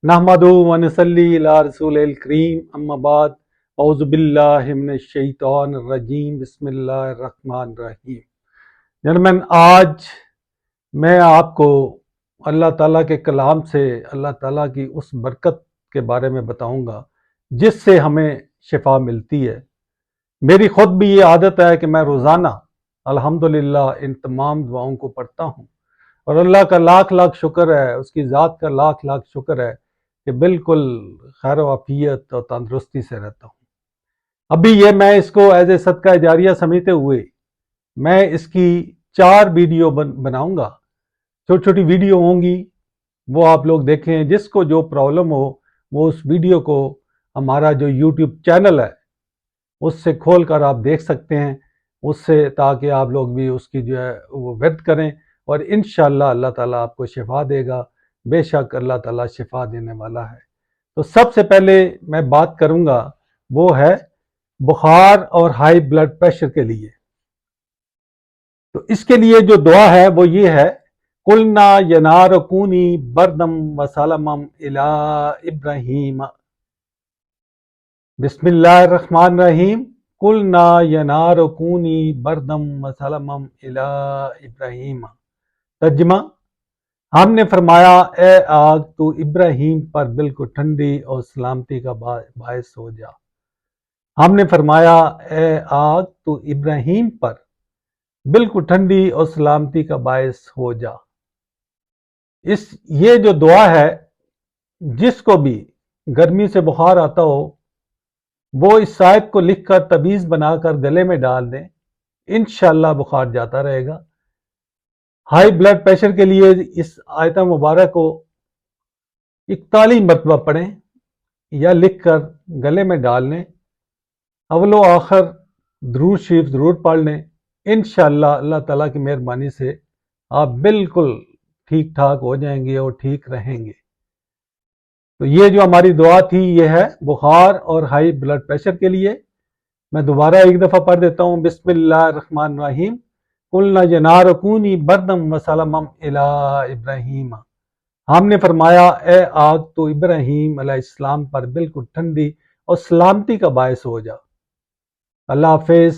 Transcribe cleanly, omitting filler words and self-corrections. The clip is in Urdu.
نحمدہ ونصلی علی رسول الکریم اما بعد اعوذ باللہ من الشیطان الرجیم بسم اللہ الرحمن الرحیم۔ جنرمن، آج میں آپ کو اللہ تعالیٰ کے کلام سے اللہ تعالیٰ کی اس برکت کے بارے میں بتاؤں گا جس سے ہمیں شفا ملتی ہے۔ میری خود بھی یہ عادت ہے کہ میں روزانہ الحمدللہ ان تمام دعاؤں کو پڑھتا ہوں، اور اللہ کا لاکھ لاکھ شکر ہے، اس کی ذات کا لاکھ لاکھ شکر ہے کہ بالکل خیر و عافیت اور تندرستی سے رہتا ہوں۔ ابھی یہ میں اس کو ایز اے صدقہ جاریہ سمجھتے ہوئے میں اس کی 4 ویڈیو بناؤں گا، چھوٹی چھوٹی ویڈیو ہوں گی، وہ آپ لوگ دیکھیں۔ جس کو جو پرابلم ہو وہ اس ویڈیو کو ہمارا جو یوٹیوب چینل ہے اس سے کھول کر آپ دیکھ سکتے ہیں، اس سے، تاکہ آپ لوگ بھی اس کی جو ہے وہ ورد کریں، اور انشاءاللہ اللہ تعالیٰ آپ کو شفا دے گا۔ بے شک اللہ تعالیٰ شفا دینے والا ہے۔ تو سب سے پہلے میں بات کروں گا وہ ہے بخار اور ہائی بلڈ پریشر کے لیے۔ تو اس کے لیے جو دعا ہے وہ یہ ہے، قُلْنَا يَا نَارُ كُونِي بَرْدًا وَسَلَامًا إِلَىٰ إِبْرَاهِيمَ۔ بسم اللہ الرحمن الرحیم۔ قُلْنَا يَا نَارُ كُونِي بَرْدًا وَسَلَامًا إِلَىٰ إِبْرَاهِيمَ۔ ترجمہ: ہم نے فرمایا اے آگ تو ابراہیم پر بالکل ٹھنڈی اور سلامتی کا باعث ہو جا۔ ہم نے فرمایا اے آگ تو ابراہیم پر بالکل ٹھنڈی اور سلامتی کا باعث ہو جا۔ یہ جو دعا ہے، جس کو بھی گرمی سے بخار آتا ہو وہ اس آیت کو لکھ کر تعویذ بنا کر گلے میں ڈال دیں، انشاءاللہ بخار جاتا رہے گا۔ ہائی بلڈ پریشر کے لیے اس آیت مبارک کو 41 مرتبہ پڑھیں یا لکھ کر گلے میں ڈال لیں، اول و آخر درود شریف ضرور پڑھ لیں۔ انشاءاللہ اللہ تعالیٰ کی مہربانی سے آپ بالکل ٹھیک ٹھاک ہو جائیں گے اور ٹھیک رہیں گے۔ تو یہ جو ہماری دعا تھی یہ ہے بخار اور ہائی بلڈ پریشر کے لیے۔ میں دوبارہ ایک دفعہ پڑھ دیتا ہوں، بسم اللہ الرحمن الرحیم۔ قُلْنَا يَا نَارُ كُونِي بَرْدًا وَسَلَامًا إِلَىٰ إِبْرَاهِيمَ۔ ہم نے فرمایا اے آگ تو ابراہیم علیہ السلام پر بالکل ٹھنڈی اور سلامتی کا باعث ہو جا۔ اللہ حافظ۔